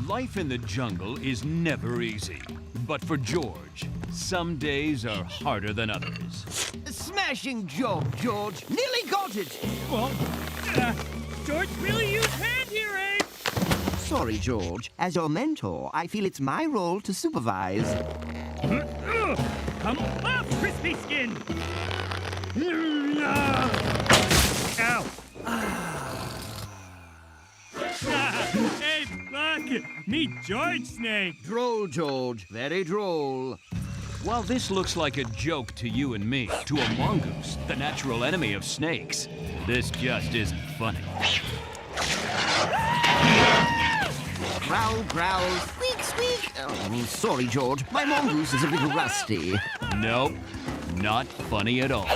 Life in the jungle is never easy. But for George, some days are harder than others. Smashing job, George. Nearly got it. Well, George really used hand here, Ape. Sorry, George. As your mentor, I feel it's my role to supervise. Come off, crispy skin. Ow. Ape, look. Meet George Snake. Droll, George. Very droll. While this looks like a joke to you and me, to a mongoose, the natural enemy of snakes, this just isn't funny. Growl, growl, squeak, squeak. Oh, sorry, George. My mongoose is a bit rusty. Nope, not funny at all.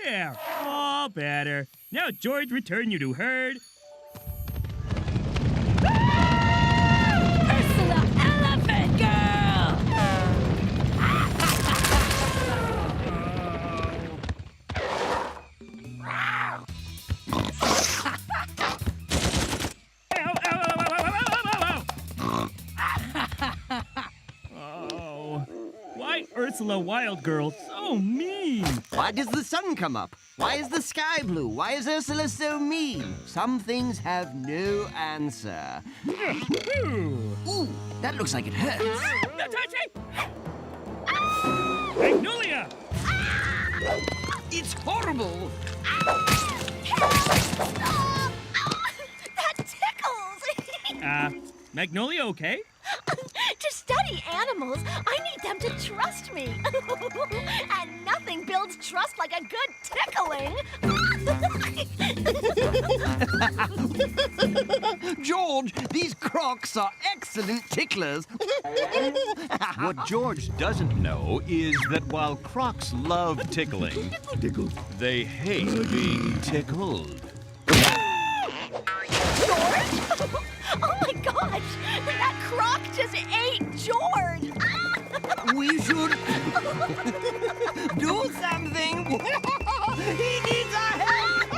There, all better. Now, George, return you to herd. Ursula, elephant girl! Oh, why Ursula Wild Girl so mean? Why does the sun come up? Why is the sky blue? Why is Ursula so mean? Some things have no answer. Ooh, that looks like it hurts. No touching! Magnolia! It's horrible. That tickles! Magnolia okay? To study animals, I need them to trust me. And nothing builds trust like a good tickling. George, these crocs are excellent ticklers. What George doesn't know is that while crocs love tickling, they hate being tickled. George? Oh my gosh! That croc just ate George! We should do something. He needs our help.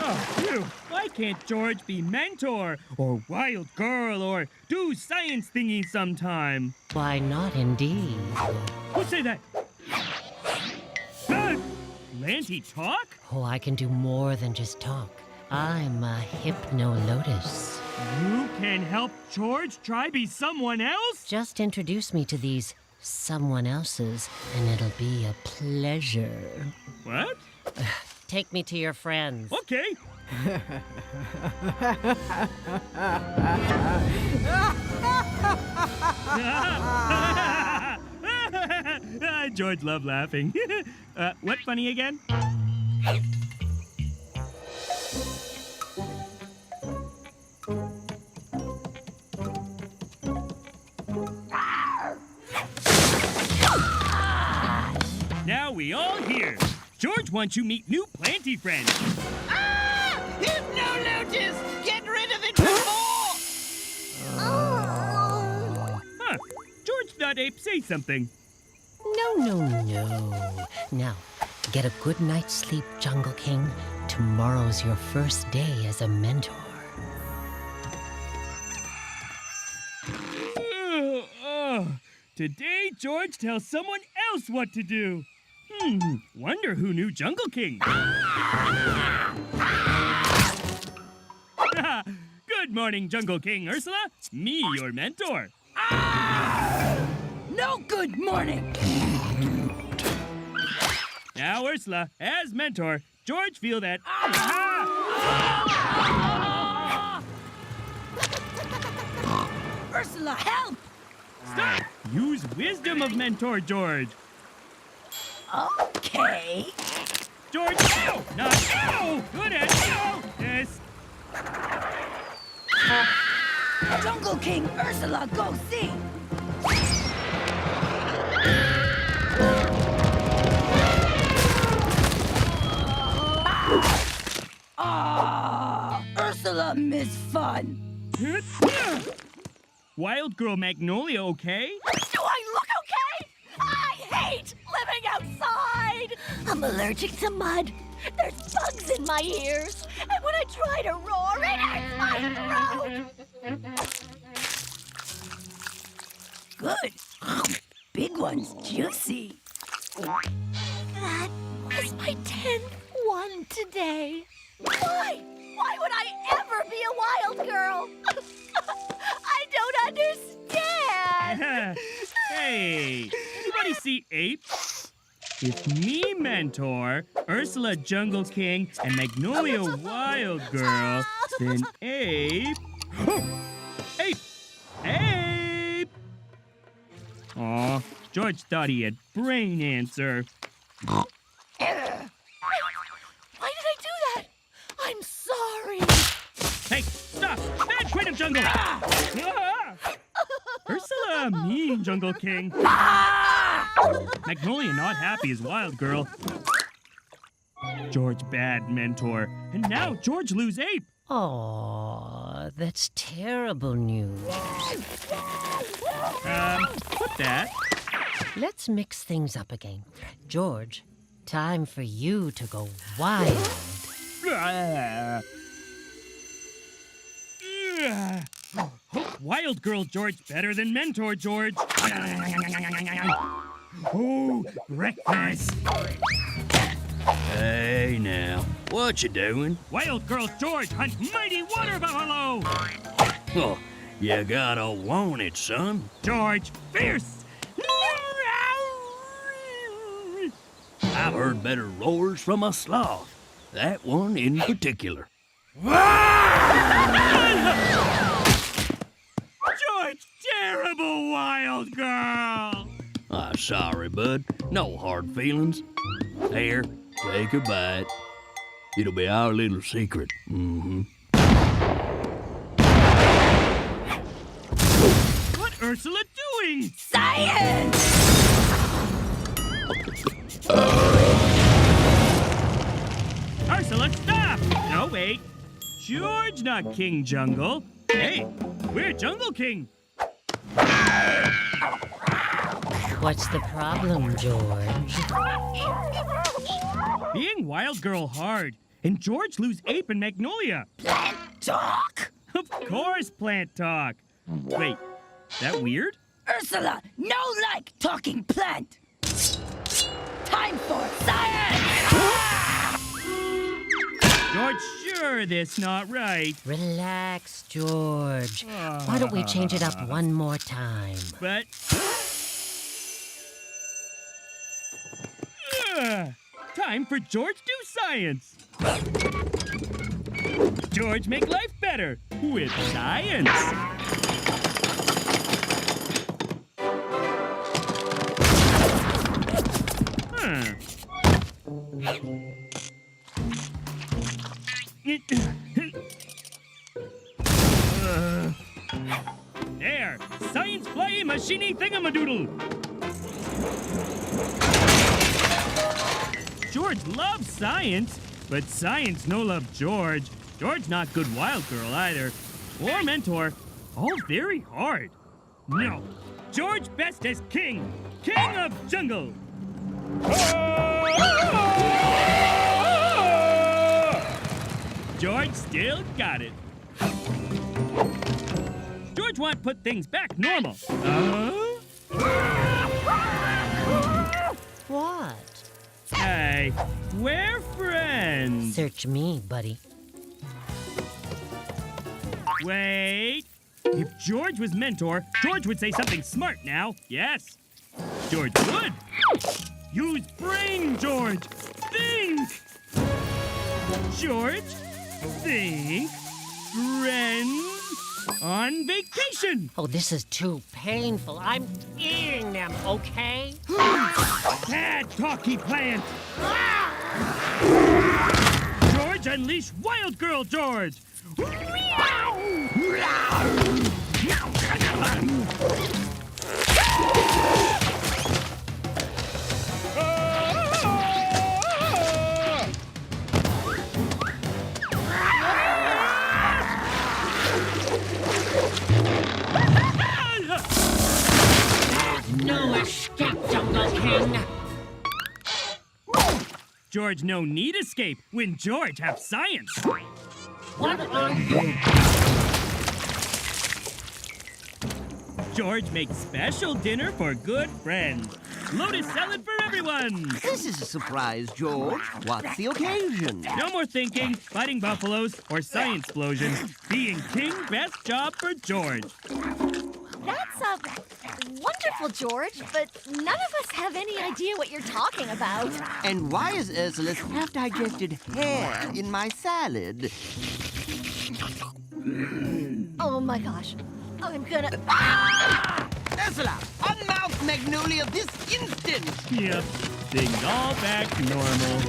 Oh, phew. Why can't George be mentor, or wild girl, or do science thingy sometime? Why not, indeed? Who said that? Lanty talk? Oh, I can do more than just talk. I'm a hypno-lotus. You can help George try be someone else? Just introduce me to these someone else's, and it'll be a pleasure. What? Take me to your friends. Okay. George loved laughing. What funny again? Now we all here. George wants you meet new planty friends. Hypno-lotus! Get rid of it before! Huh. George thought Ape say something. No. Now, get a good night's sleep, Jungle King. Tomorrow's your first day as a mentor. Today, George tells someone else what to do. Wonder who knew Jungle King. Good morning, Jungle King Ursula. Me, your mentor. No good morning. Now, Ursula, as mentor, George feel that... Ursula, help! Stop! Use wisdom of mentor, George. Okay. George, ow! Not ow! Good at ow! Yes. Jungle King Ursula, go see! Ursula miss fun. Wild girl Magnolia, okay? Do I look okay? I hate living outside. I'm allergic to mud. There's bugs in my ears. And when I try to roar, it hurts my throat. Good. Big one's juicy. That was my 10th one today. Why? Why would I ever be a wild girl? I don't understand. Hey, anybody see Ape? If me, Mentor, Ursula, Jungle King, and Magnolia, Wild Girl, then Ape... Ape! Ape! Aw, George thought he had brain answer. Why did I do that? I'm sorry. Hey, stop! Bad Quantum Jungle! Ah! Ursula, mean Jungle King. Magnolia not happy as Wild Girl. George bad Mentor. And now George lose Ape. Aw, that's terrible news. Put that. Let's mix things up again. George, time for you to go wild. Wild Girl George better than Mentor George. Oh, breakfast. Hey now, what you doing? Wild Girl George hunt mighty water buffalo. Oh, you gotta want it, son. George fierce. I've heard better roars from a sloth. That one in particular. George, terrible Wild Girl. Sorry, bud. No hard feelings. Here, take a bite. It'll be our little secret. What Ursula doing? Science! Ursula, stop! No, wait. George, not King Jungle. Hey, we're Jungle King. What's the problem, George? Being Wild Girl hard, and George lose Ape and Magnolia. Plant talk! Of course, plant talk. Wait, that weird? Ursula, no like talking plant. Time for science! George, sure this not right. Relax, George. Why don't we change it up one more time? But... time for George do science. George make life better with science. There, science flying machine thingamadoodle. George loves science, but science no love George. George not good Wild Girl either, or Mentor. All very hard. No, George best as king, king of jungle. George still got it. George want put things back normal. What? Hey, we're friends. Search me, buddy. Wait. If George was Mentor, George would say something smart now. Yes. George would. Use brain, George. Think. George, think. Friends on vacation. Oh, this is too painful. I'm eating them, okay? Bad talky plant. George, unleash Wild Girl George. King. George no need escape when George have science. George makes special dinner for good friends. Lotus salad for everyone. This is a surprise, George. What's the occasion? No more thinking, fighting buffaloes, or science explosion. Being king, best job for George. That's wonderful, George, but none of us have any idea what you're talking about. And why is Ursula's half-digested hair in my salad? Oh my gosh. I'm gonna... Ursula, unmouth Magnolia this instant! Yep, things all back to normal.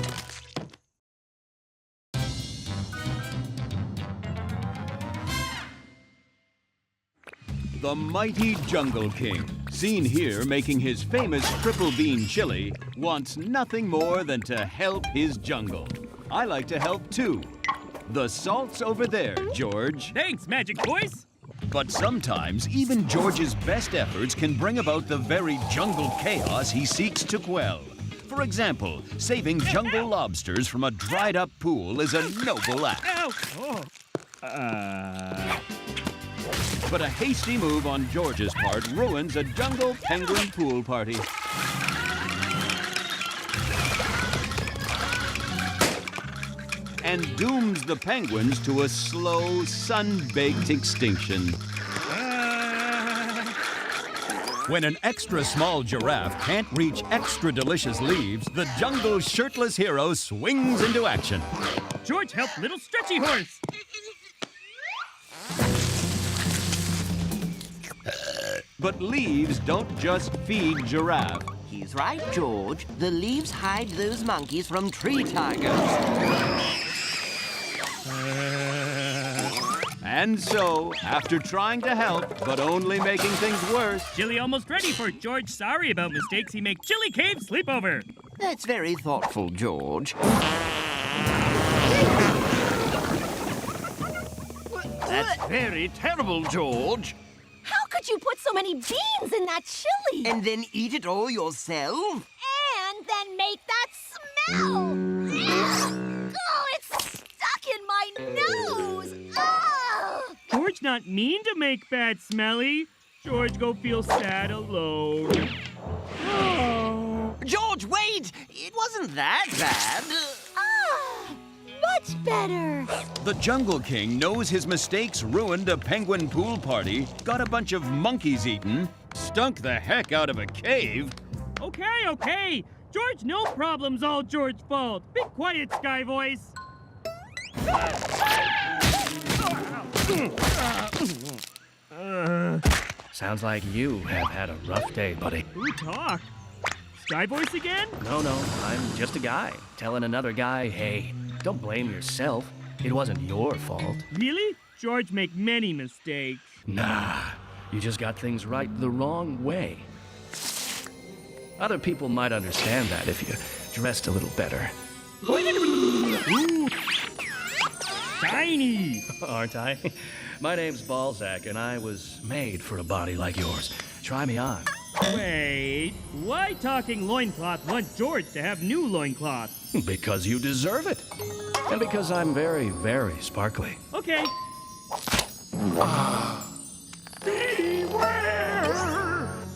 The mighty Jungle King, seen here making his famous triple bean chili, wants nothing more than to help his jungle. I like to help too. The salt's over there, George. Thanks, Magic Voice. But sometimes, even George's best efforts can bring about the very jungle chaos he seeks to quell. For example, saving jungle lobsters from a dried-up pool is a noble act. Ow! Oh. But a hasty move on George's part ruins a jungle penguin pool party. And dooms the penguins to a slow, sun-baked extinction. When an extra small giraffe can't reach extra delicious leaves, the jungle's shirtless hero swings into action. George helped little stretchy horse. But leaves don't just feed giraffe. He's right, George. The leaves hide those monkeys from tree tigers. And so, after trying to help, but only making things worse, Chili almost ready for George sorry about mistakes he make Chili Cave sleepover. That's very thoughtful, George. That's very terrible, George. How could you put so many beans in that chili? And then eat it all yourself? And then make that smell! Oh, it's stuck in my nose! Oh! George not mean to make bad smelly. George go feel sad alone. Oh. George, wait! It wasn't that bad. Ah, much better. the Jungle King knows his mistakes ruined a penguin pool party, got a bunch of monkeys eaten, stunk the heck out of a cave. Okay. George, no problem's all George's fault. Be quiet, Sky Voice. Sounds like you have had a rough day, buddy. Who talk? Sky Voice again? No, I'm just a guy telling another guy, hey, don't blame yourself. It wasn't your fault. Really? George make many mistakes. Nah, you just got things right the wrong way. Other people might understand that if you dressed a little better. Ooh. Shiny! Aren't I? My name's Balzac, and I was made for a body like yours. Try me on. Wait, why talking loincloth want George to have new loincloth? Because you deserve it. And because I'm very, very sparkly. Okay. Beware!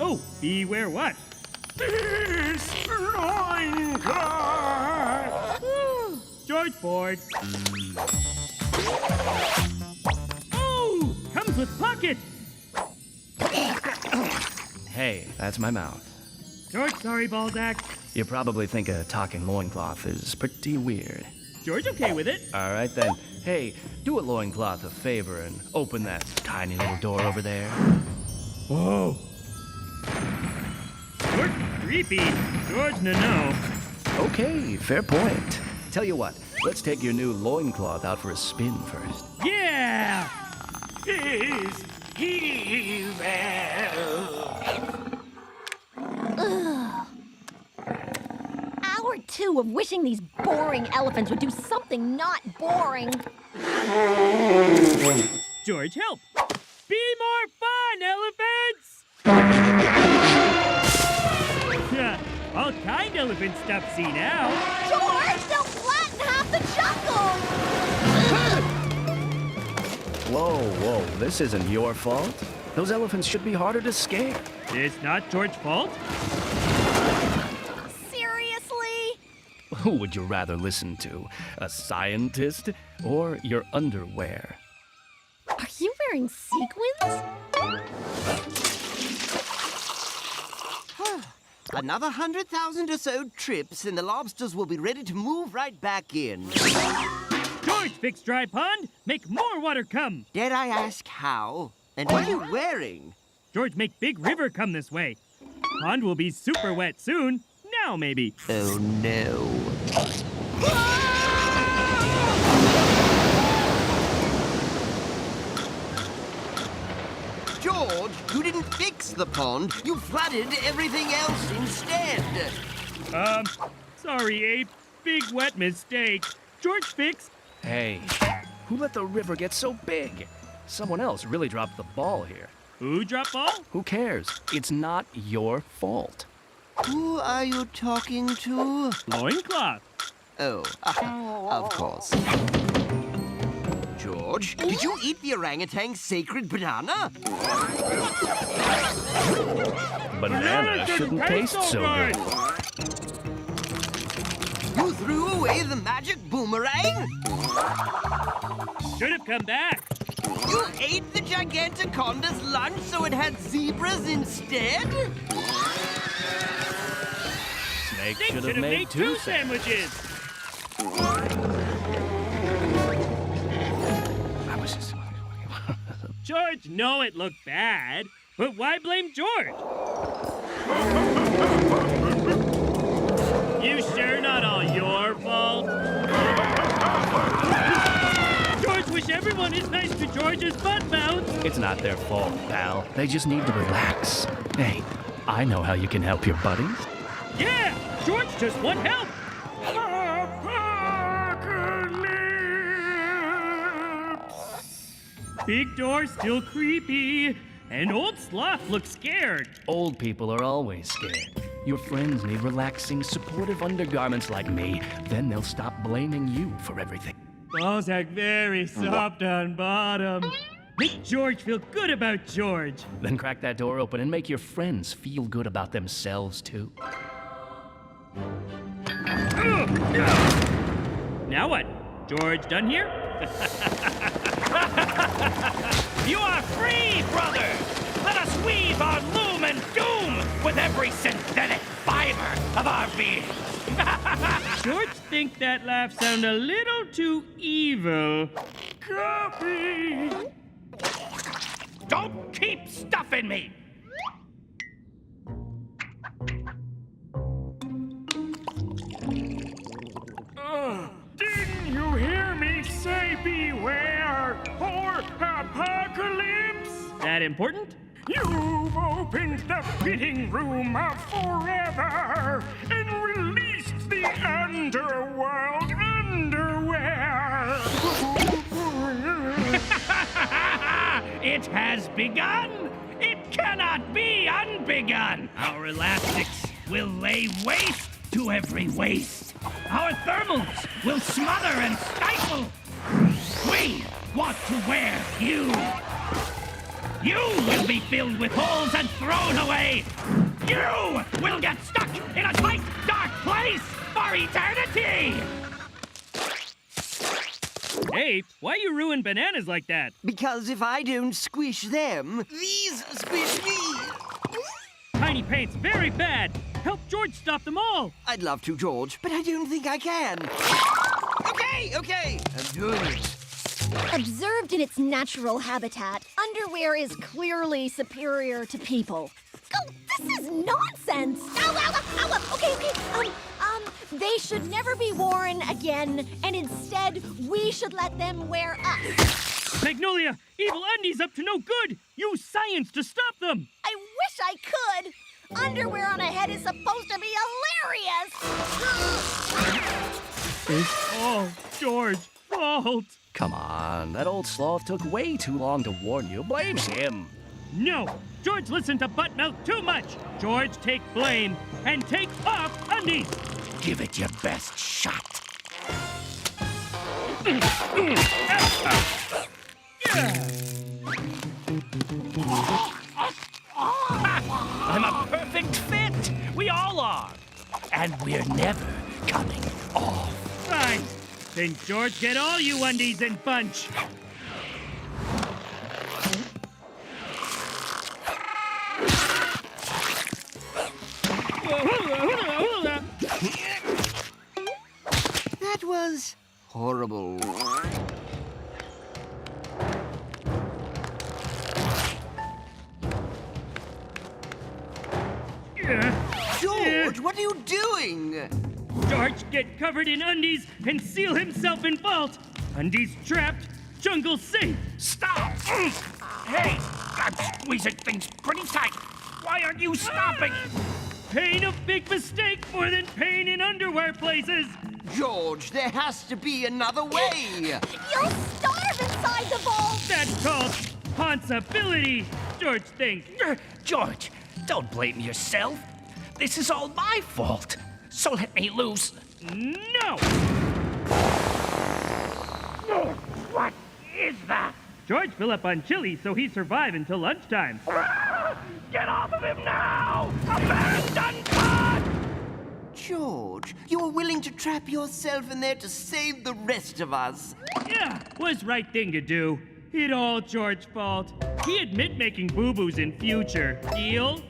Oh, beware what? This loincloth! George bored. Oh, comes with pocket. Hey, that's my mouth. George, sorry, Balzac. You probably think a talking loincloth is pretty weird. George okay with it. All right, then. Hey, do a loincloth a favor and open that tiny little door over there. Whoa. George creepy. George no. Okay, fair point. Tell you what, let's take your new loincloth out for a spin first. Yeah! Is he Hour 2 of wishing these boring elephants would do something not boring. George, help! Be more fun, elephants! Yeah, All kind elephant stuff, see now. George, they'll flatten half the jungle! Whoa, this isn't your fault. Those elephants should be harder to scare. It's not George's fault. Seriously? Who would you rather listen to? A scientist or your underwear? Are you wearing sequins? Another 100,000 or so trips, and the lobsters will be ready to move right back in. George, fix dry pond. Make more water come. Dare I ask how? And what are you wearing? George, make big river come this way. Pond will be super wet soon. Now, maybe. Oh, no. George, you didn't fix the pond. You flooded everything else instead. Sorry, Ape. Big wet mistake. George fixed. Hey, who let the river get so big? Someone else really dropped the ball here. Who dropped ball? Who cares? It's not your fault. Who are you talking to? Loincloth. Oh, of course. George, did you eat the orangutan's sacred banana? Banana shouldn't taste so good. You threw away the magic boomerang? Should have come back. You ate the Gigantoconda's lunch so it had zebras instead? Snake They should have made two sandwiches. I was just... George, know it looked bad, but why blame George? You sure not all your fault? George, wish everyone is nice to George's butt mouth. It's not their fault, pal. They just need to relax. Hey, I know how you can help your buddies. Yeah, George just want help. Big door still creepy, and old sloth looks scared. Old people are always scared. Your friends need relaxing, supportive undergarments like me. Then they'll stop blaming you for everything. Balls are very soft on bottom. Make George feel good about George. Then crack that door open and make your friends feel good about themselves, too. Now what? George done here? You are free, brother! Let us weave our loom and doom with every synthetic fiber of our being! George think that laugh sound a little too evil. Copy! Don't keep stuffing me! Didn't you hear me say beware or apocalypse? That important? You've opened the fitting room of forever and released the underworld underwear. It has begun! It cannot be unbegun! Our elastics will lay waste to every waste. Our thermals will smother and stifle. We want to wear you. You will be filled with holes and thrown away. You will get stuck in a tight, dark place for eternity. Ape, why you ruin bananas like that? Because if I don't squish them, these squish me. Tiny Paint's very bad. Help George stop them all. I'd love to, George, but I don't think I can. Okay, I'm doing it. Observed in its natural habitat, underwear is clearly superior to people. Oh, this is nonsense! Ow! Okay. They should never be worn again, and instead, we should let them wear us. Magnolia, evil undies up to no good. Use science to stop them. I wish I could. Underwear on a head is supposed to be hilarious. It's all George's fault. Come on, that old sloth took way too long to warn you. Blame him. No! George listened to Buttmouth too much! George, take blame and take off undies! Give it your best shot. I'm a perfect fit. We all are. And we're never coming off. Fine. Then George, get all you undies in bunch. That was horrible. George, what are you doing? George, get covered in undies and seal himself in vault. Undies trapped, jungle safe. Stop! Hey, I'm squeezing things pretty tight. Why aren't you stopping? Pain of big mistake more than pain in underwear places. George, there has to be another way. You'll starve inside the vault! That's called responsibility, George thinks. George, don't blame yourself. This is all my fault. So let me loose. No! What is that? George fill up on chili so he survive until lunchtime. Get off of him now! Abandon God! George, you were willing to trap yourself in there to save the rest of us. Yeah, was right thing to do. It all George's fault. He admit making boo-boos in future. Deal?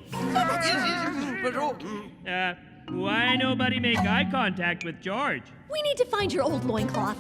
Why nobody make eye contact with George? We need to find your old loincloth.